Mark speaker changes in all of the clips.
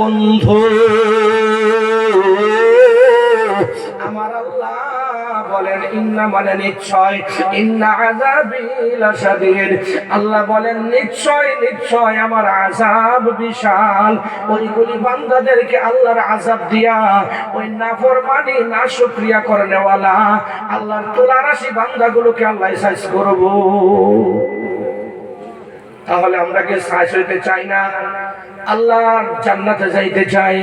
Speaker 1: বন্ধু আমার আল্লাহ বলেন ইন্না মানে নিশ্চয় ইন্না আযাবি লাশাদীদ আল্লাহ বলেন নিশ্চয় নিশ্চয় আমার আযাব বিশাল। ওইগুলি বান্দাদেরকে আল্লাহর আযাব দিয়া ওই নাফরমানি নাশুকরিয়া করনেওয়ালা আল্লাহর তোলারাশি বান্দাগুলোকে আল্লাহ সাইজ করব। তাহলে আমরা কি সাইজ হইতে চাই না? আল্লাহর জান্নাতে যাইতে চাই।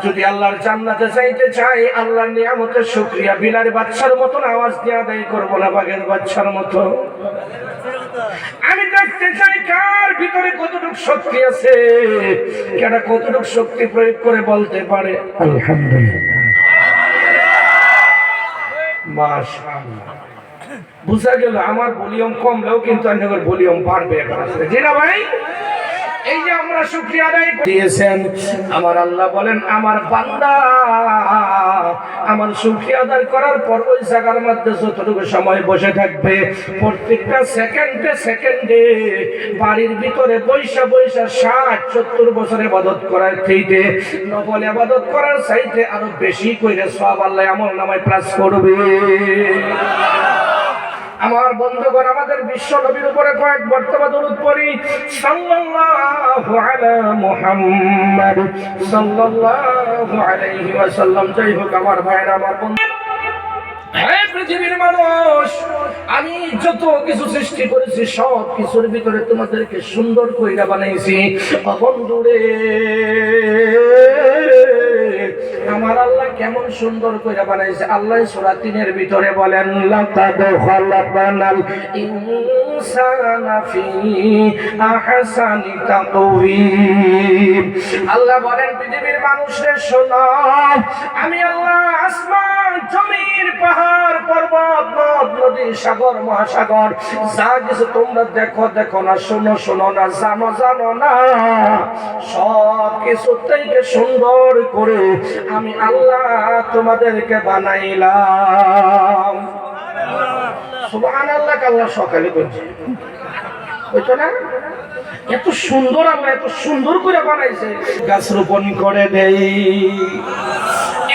Speaker 1: যদি আল্লাহর জান্নাতে যাইতে চাই আল্লাহর নিয়ামতের শুকরিয়া বিলার বাচ্চার মতন আওয়াজ দিয়ে আদায় করবো না বাঘের বাচ্চার মতো। আমি দেখতে চাই কার ভিতরে কতটুকু শক্তি আছে, কেডা কতটুকু শক্তি প্রয়োগ করে বলতে পারে আলহামদুলিল্লাহ মাশাআল্লাহ। বুঝা গেল আমার ভলিউম কমলেও কিন্তু আপনাদের ভলিউম বাড়বে এখন জি না ভাই? এই যে আমরা শুকরিয়া আদায় দিয়েছেন আমার আল্লাহ বলেন আমার বান্দা আমার শুকরিয়া আদায় করার পর ওই জায়গার মধ্যে যতটুকু সময় বসে থাকবে প্রত্যেকটা সেকেন্ডে সেকেন্ডে বাড়ির ভিতরে বৈশা বৈশা 60-70 বছর ইবাদত করার থেকে নফল ইবাদত করার চাইতে আরো বেশি কইরে সওয়াব আল্লাহ আমল নামায় প্লাস করবে। আমার বন্ধুগণ আমাদের বিশ্ব নবীর উপরে কয়েক বর্তমান দরুদ পড়ি সাল্লাল্লাহু আলা মুহাম্মদ সাল্লাল্লাহু আলাইহি ওয়াসাল্লাম। যাই হোক আমার ভাইরা আমার বন্ধু, হে পৃথিবীর মানুষ, আমি যত কিছু সৃষ্টি করেছি সব কিছুর ভিতরে তোমাদেরকে সুন্দর কইরা বানাইছি। বন্ধুরে আমার আল্লাহ কেমন সুন্দর করে বানাইছে আল্লাহ সূরা 3 এর ভিতরে বলেন লাকাদ খালাকনাল ইনসানা ফি আহসানি তাকওয়িম। আল্লাহ বলেন পৃথিবীর মানুষদের শোনো, আমি আল্লাহ আসমান জমিন পাহাড় পর্বত নদ নদী সাগর মহাসাগর যা কিছু তোমরা দেখো দেখো না শোনো শোনো না জানো জানো না সব কিছু থেকে সুন্দর করে আমি আল্লাহ তোমাদেরকে বানাইলাম। সুবহানাল্লাহ। আল্লাহ সকালে বলছে ওইতো না এত সুন্দর আল্লাহ এত সুন্দর করে বানাইছে। গাছ রোপণ করে দেই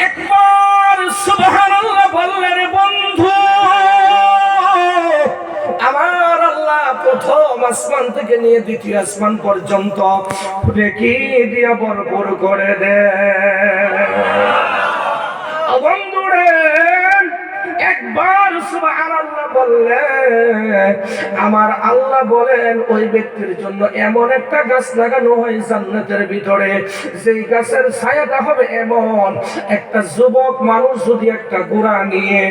Speaker 1: একবার সুবহানাল্লাহ বললে রে বন্ধু, আমার আল্লাহ প্রথম আসমান থেকে নিয়ে দ্বিতীয় আসমান পর্যন্ত রেখে দিয়া ভরপুর করে দেয়। বন্ধুরে একবার সুবহানাল্লাহ বললে আমার আল্লাহ বলেন ওই ব্যক্তির জন্য এমন একটা গাছ লাগানো হয় জান্নাতের ভিতরে যেই গাছের ছায়াটা হবে এমন একটা যুবক মানুষ যদি একটা গুড়া নিয়ে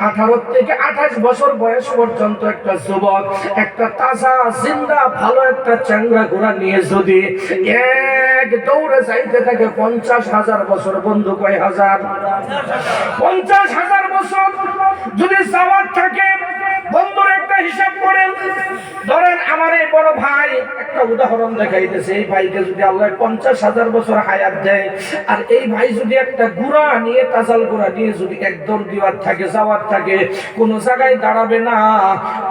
Speaker 1: 18 থেকে 28 বছর বয়স পর্যন্ত একটা যুবক একটা তাজা জিন্দা ভালো একটা চাঙ্গা গুড়া নিয়ে যদি এক দৌড়ে যাইতে থাকে 50,000 বছর। বন্ধু কয় হাজার? 50,000 বছর যদি যাওয়ার থাকে। বন্ধুর একটা হিসাব করেন, ধরেন আমার এই বড় ভাই একটা উদাহরণ দেখাইতেছে, এই ভাইকে যদি আল্লাহ 50,000 বছর হায়াত দেয় আর এই ভাই যদি একটা গুড়া নিয়ে তাজাল গুড়া নিয়ে যদি এক দৌড় দিওয়ার থাকে যাওয়ার থাকে কোন জায়গায় দাঁড়াবে না,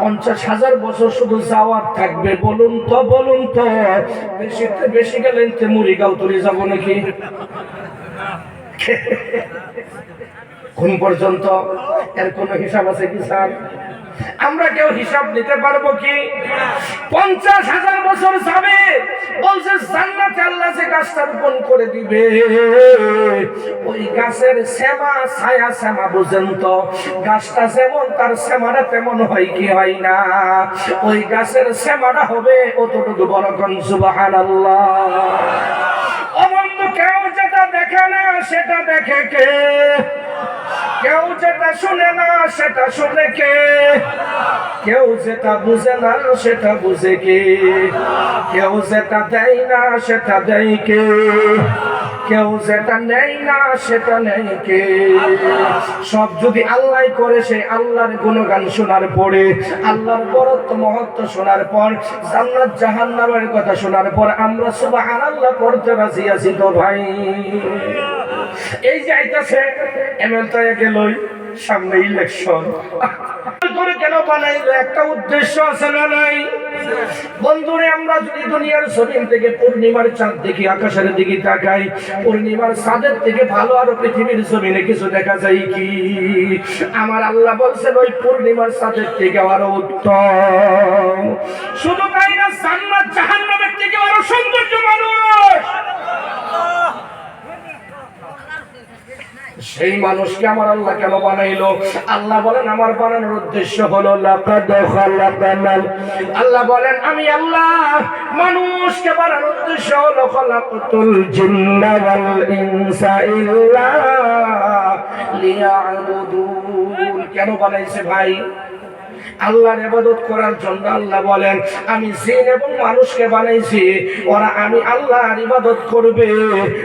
Speaker 1: 50,000 বছর শুধু যাওয়ার থাকবে। বলুন তো বেশি গেলে মুড়িগাঁও তুলে যাবো নাকি? কোন পর্যন্ত এর কোন হিসাব আছে কি স্যার? আমরা কেউ হিসাব নিতে পারবো কি? 50,000 বছর যাবে বলছে জান্নাতে আল্লাহ যে গাছটা রোপণ করে দিবে ওই গাছের শ্যামা ছায়া শ্যামা বুঝেন তো গাছটা যেমন তার শ্যামাটা তেমন হয় কি হয় না? ওই গাছের শ্যামাটা হবে অতটুকু বড়। সুবহানাল্লাহ। অবন্ধ কেউ যেটা দেখে না সেটা দেখে কে? কেউ যেটা শুনে না সেটা শুনে কে? কেউ যেটা বুঝে না সেটা বুঝে কে? কেউ যেটা দেয় না সেটা দেয় কে? কেউ যেটা নেই না সেটা নেই কে? সব যদি আল্লাহ করে সেই আল্লাহর গুণগান শোনার পরে আল্লাহর বরত্ব মহত্ব শোনার পর জান্নাত জাহান্নামের কথা শোনার পর আমরা সুবহানাল্লাহ পড়তে রাজি আছি তো ভাই? এই যে আইতাছে এমএল তো গেলই সামনে ইলেকশন করে কেন বানাইলো? একটা উদ্দেশ্য আছে না নাই? বন্ধুরে, আমরা যদি দুনিয়ার জমিন থেকে পূর্ণিমার চাঁদ দেখি, আকাশের দিকে তাকাই, পূর্ণিমার চাঁদের থেকে ভালো আরো পৃথিবীর জমিনে কিছু দেখা যায় কি? আমার আল্লাহ বলছেন ওই পূর্ণিমার চাঁদের থেকে আরো উত্তম। শুধু তাই না, জান্নাত জাহান্নামের থেকে আরো সৌন্দর্য মানুষ। সেই মানুষকে আমার আল্লাহ কেন বানাইলো? আল্লাহ বলেন আমার বানানোর উদ্দেশ্য হলো আল্লাহ বলেন আমি আল্লাহ মানুষকে বানানোর উদ্দেশ্য হলো খালাকাতুল জিন্না ওয়াল ইনসা ইল্লা লিয়াবুদুন। কেন বানাইছে ভাই? আল্লাহর ইবাদত করার জন্য। আল্লাহ বলেন আমি জিন এবং মানুষকে বানাইছি, ওরা আমি আল্লাহর ইবাদত করবে,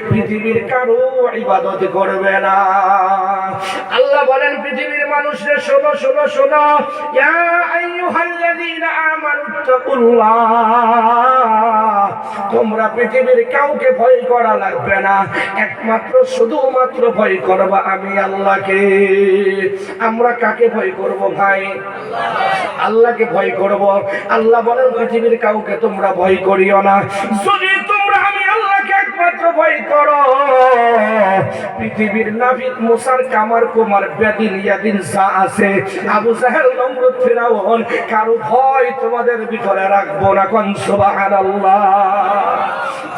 Speaker 1: পৃথিবীর কারো ইবাদত করবে না। আল্লাহ বলেন পৃথিবীর মানুষরা শোনো শোনো শোনো, ইয়া আইয়ুহাল্লাযীনা আমানুত্তাকুল্লাহ, তোমরা পৃথিবীর কাউকে ভয় করা লাগবে না, একমাত্র শুধুমাত্র ভয় করবা আমি আল্লাহকে। আমরা কাকে ভয় করব ভাই? আল্লাহকে ভয় করব। আল্লাহ বলেন পৃথিবীর কাউকে তোমরা ভয় করিও না। যদি তোমরা আমি আল্লাহকে একমাত্র ভয় করো, পৃথিবীর নাবিদ মুসার কামার কুমার বেদিন ইয়াদিন যা আছে, আবু জাহেল নমরুদ ফিরাউন, কারো ভয় তোমাদের ভিতরে রাখবো না। কোন সুবহানাল্লাহ।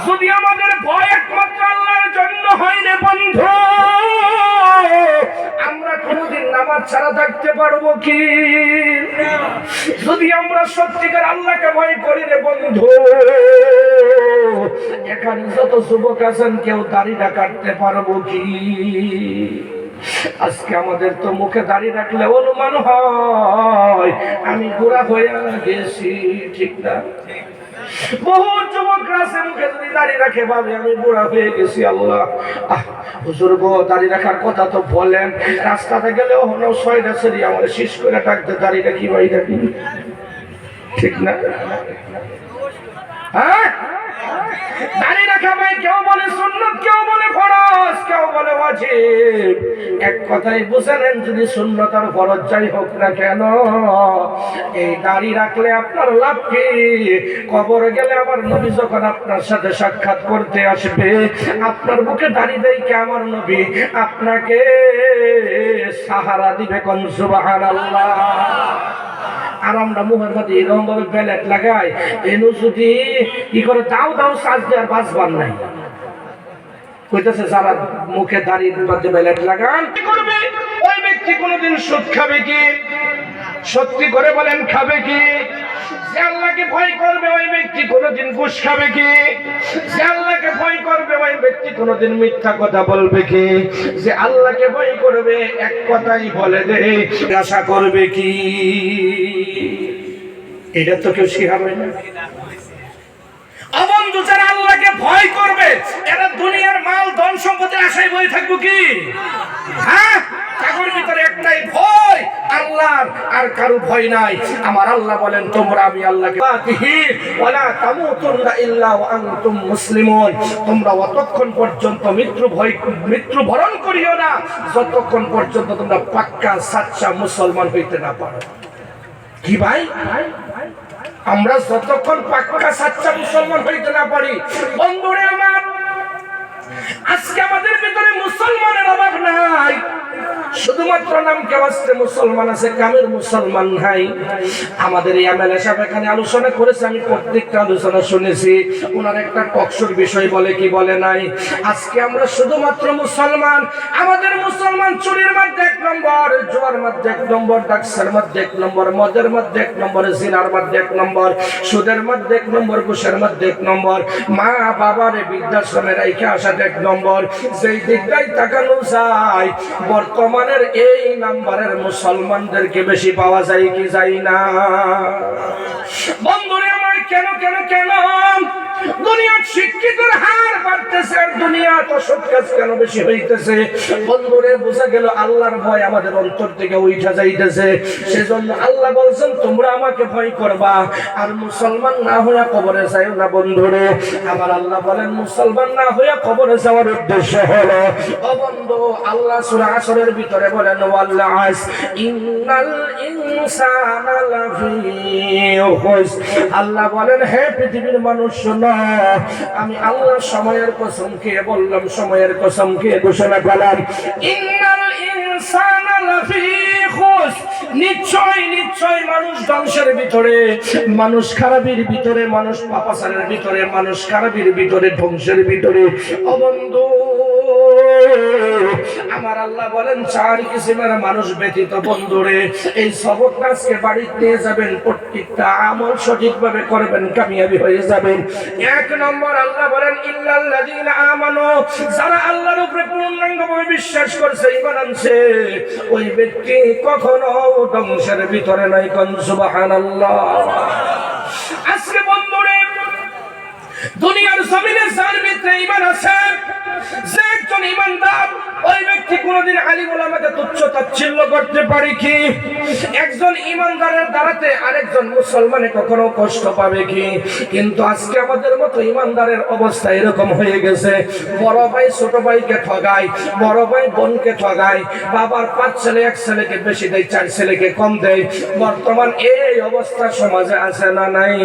Speaker 1: যদি আমাদের ভয় একমাত্র আল্লাহর জন্য হয় রে বন্ধু, আমরা কোনদিন নামাজ ছাড়া থাকতে পারবো কি? যদি আমরা সত্যিকার আল্লাহকে ভয় করি রে বন্ধু, এখানে যত যুবক আছেন কেউ দাড়িটা কাটতে পারবো কি? আজকে আমাদের তো মুখে দাড়ি রাখলে অনুমান হয় আমি বুড়া হয়ে গেছি, ঠিক না? বহু যুবকরা আছে মুখে যদি দাড়ি রাখে ভাবে আমি বুড়া হয়ে গেছি। আল্লাহ হুজুর গো, দাড়ি রাখার কথা তো বলেন, রাস্তাতে গেলেও হলো ছয়টা ছেড়ে আমার শেষ করে ডাকতে দাড়ি রাখি ভাই রাখি, ঠিক না? হ্যাঁ, দাড়ি রাখা ভাই কেউ বলে সুন্নাত, কেউ বলে ফরজ, কেউ বলে ওয়াজিব। এক কথাই বুঝে নেন, যদি সুন্নাত আর ফরজ যাই হোক না কেন, এই দাড়ি রাখলে আপনার লাভ কি? কবরে গেলে আমার নবী যখন আপনার সাথে সাক্ষাৎ করতে আসবে, আপনার বুকে দাড়ি দেখে আমার নবী আপনাকে সাহারা দিবে। কোন সুবহানাল্লাহ। আর আমরা মুখের মধ্যে এরকম ভাবে ব্যালেট লাগাই, এনু যদি কি করে দাও দাও সাজ দেওয়ার বাঁচবার নাই। কইতেছে যারা মুখে দাঁড়িয়ে মধ্যে ব্যালেট লাগান, কি করবে? ওই ব্যক্তি কোনোদিন সুদ খাবে কি? সত্যি করে বলেন খাবে কি? যে আল্লাহকে ভয় করবে ওই ব্যক্তি কোনোদিন ঘুষ খাবে কি? যে আল্লাহকে ভয় করবে ওই ব্যক্তি কোনোদিন মিথ্যা কথা বলবে কি? যে আল্লাহকে ভয় করবে এক কথাই বলে দে, আশা করবে কি? এটা তো কেউ শিখাবে না। অবন্ধু, যারা আল্লাহকে ভয় করবে এরা দুনিয়ার মাল ধন সম্পদের আশায় বয়ে থাকবো কি? হ্যাঁ, তাদের ভিতরে একটাই ভয়, আল্লাহর, আর কারো ভয় নাই। আমার আল্লাহ বলেন তোমরা আমি আল্লাহকে ওয়ালা তামুতুন্না ইল্লা ওয়া আনতুম মুসলিমুন, তোমরা অতক্ষণ পর্যন্ত মৃত্যু বরণ করিও না যতক্ষণ পর্যন্ত তোমরা পাক্কা সাচ্চা মুসলমান হইতে না পারো। কি ভাই? আমরা যতক্ষণ পাক্কা সাচ্চা মুসলমান হইতে না পারি। বন্ধুরে আমার, আজকে আমাদের ভিতরে মুসলমানের অভাব নাই, শুধুমাত্র নাম কেওয়াস্তে মুসলমান আছে, কামের মুসলমান নাই। আমাদের এই এমএলএ সাহেব এখানে আলোচনা করেছে, আমি প্রত্যেকটা আলোচনা শুনেছি। ওনার একটা টকশোর বিষয় বলে কি বলে নাই, আজকে আমরা শুধুমাত্র মুসলমান। আমাদের মুসলমান চুরির মধ্যে 1 নম্বর, জুয়ার মধ্যে 1 নম্বর, ডাক্সের মধ্যে 1 নম্বর, মদের মধ্যে 1 নম্বর, জিনার মধ্যে 1 নম্বর, সুদের মধ্যে 1 নম্বর, ঘুষের মধ্যে 1 নম্বর, মা বাবার বৃদ্ধাশ্রমে রাইখে আসাতে 1 নম্বর। যেই দিকটাই তাকানো যায় বর্তমানের এই নাম্বারের মুসলমানদেরকে বেশি পাওয়া যায় কি যায় না? বন্ধুরে আমার, কেন কেন কেন দুনিয়ার শিক্ষিতের হার বাড়তে বাড়তেছে আর দুনিয়া তো সব কাজ কেন বেশি হইতেছে? বন্ধুরে বোঝা গেল আল্লাহর ভয় আমাদের অন্তর থেকে উঠা যাইতেছে। সেজন্য আল্লাহ বলছেন তোমরা আমাকে ভয় করবা আর মুসলমান না হইয়া কবরে যাও না। বন্ধুরে আমার আল্লাহ বলেন মুসলমান না হইয়া কবরে যাওয়ার উদ্দেশ্য হলো, ও বন্ধু, আল্লাহ সূরা আসরের ভিতরে বলেন ওয়াল আস ইন্নাল ইনসানা লাফি খুসর। আল্লাহ বলেন হে পৃথিবীর মানুষ শোনো, আমি আল্লাহ সময়ের কসম খেয়ে বললাম, সময়ের কসম খেয়ে ঘোষণা করলাম, ইন্নাল ইনসানা লাফি খুসর, নিশ্চয় নিশ্চয় মানুষ ধ্বংসের ভিতরে, মানুষ খারাপের ভিতরে, মানুষ পাপাচারের ভিতরে, মানুষ খারাপের ভিতরে, ধ্বংসের ভিতরে। ও বন্ধু, আমার আল্লাহ বলেন চার কিসিমের মানুষ ব্যতীত। বন্ধুরে এই সবকটা আজকে বাড়িতে নিয়ে যাবেন, প্রত্যেকটা আমল সঠিকভাবে করবেন, কামিয়াবি হয়ে যাবেন। এক নম্বর আল্লাহ বলেন ইল্লাল্লাযীনা আমানু, যারা আল্লাহর উপরে পূর্ণাঙ্গভাবে বিশ্বাস করছে, ঈমান আনছে, ওই ব্যক্তি কখনো ধ্বংসের ভিতরে নাই। কোন সুবহানাল্লাহ। আজকে বন্ধুরে দুনিয়ার জমিনে যার ভিতরে ঈমান আছে, যে একজন ঈমানদার, ওই ব্যক্তি কোনদিন আলিম ওলামাকে তুচ্ছ তাচ্ছিল্য করতে পারে কি? একজন ঈমানদারের দ্বারাতে আরেকজন মুসলমানে কখনো কষ্ট পাবে কি? কিন্তু আজকে আমাদের মতো ঈমানদারের অবস্থা এরকম হয়ে গেছে, বড় ভাই ছোট ভাইকে ঠগায়, বড় ভাই বোনকে ঠগায়, বাবার 5 ছেলে 1 ছেলেকে বেশি দেয়, 4 ছেলেকে কম দেয়। বর্তমান এই অবস্থা সমাজে আছে না নাই?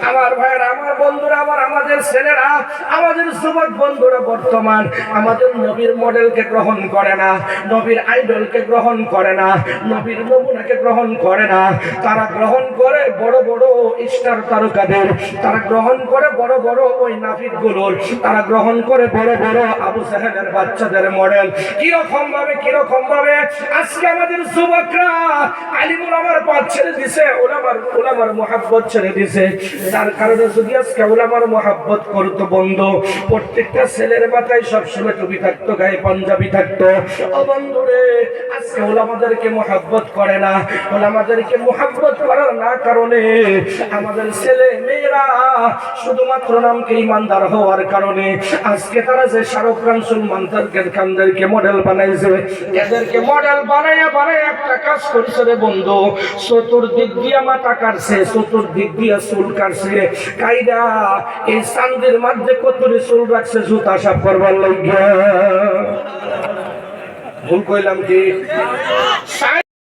Speaker 1: আমার ভাইরা, আমার বন্ধুরা, আমাদের ছেলেরা, আমাদের যুবক বন্ধুরা বর্তমান আমাদের নবীর মডেলকে গ্রহণ করে না, নবীর আইডলকে গ্রহণ করে না, নবীর নমুনাকে গ্রহণ করে না। তারা গ্রহণ করে বড় বড় স্টার তারকাদের, তারা গ্রহণ করে বড় বড় ওই নাফিকগুলোর, তারা গ্রহণ করে বড় বড় আবু জাহেলের বাচ্চাদের মডেল। কিরকম ভাবে আজকে আমাদের যুবকরা আলিম ওলামার পথ ছেড়ে দিছে, ওলামার মুহাব্বত ছেড়ে দিছে। যার কারণে যদি আজকে ওলামার মুহাব্বত করতো বন্ধু, প্রত্যেকটা ছেলের মাথায় সবসময় টুপি থাকতো, গায়ে পাঞ্জাবি থাকতো। ও বন্ধুরে আজকে ওলামাদেরকে মুহাব্বত করে না। ওলামাদেরকে মুহাব্বত করার না কারণে আমাদের ছেলে মেয়েরা শুধুমাত্র নামকে ইমানদার হওয়ার কারণে আজকে তারা যে শাহরুখ খান, সলমান খানদেরকে মডেল বানাইছে, এদেরকে মডেল বানাইয়া একটা কাজ করছে রে বন্ধু, চতুর্দিক দিয়া মাথা কাটছে, চতুর্দিক দিয়া চুল কাটছে, কাইদা এই চান্দের মধ্যে কতরি চুল রাখছে জুতা সাফ করবার লাগিয়া। ভুল কইলাম কি?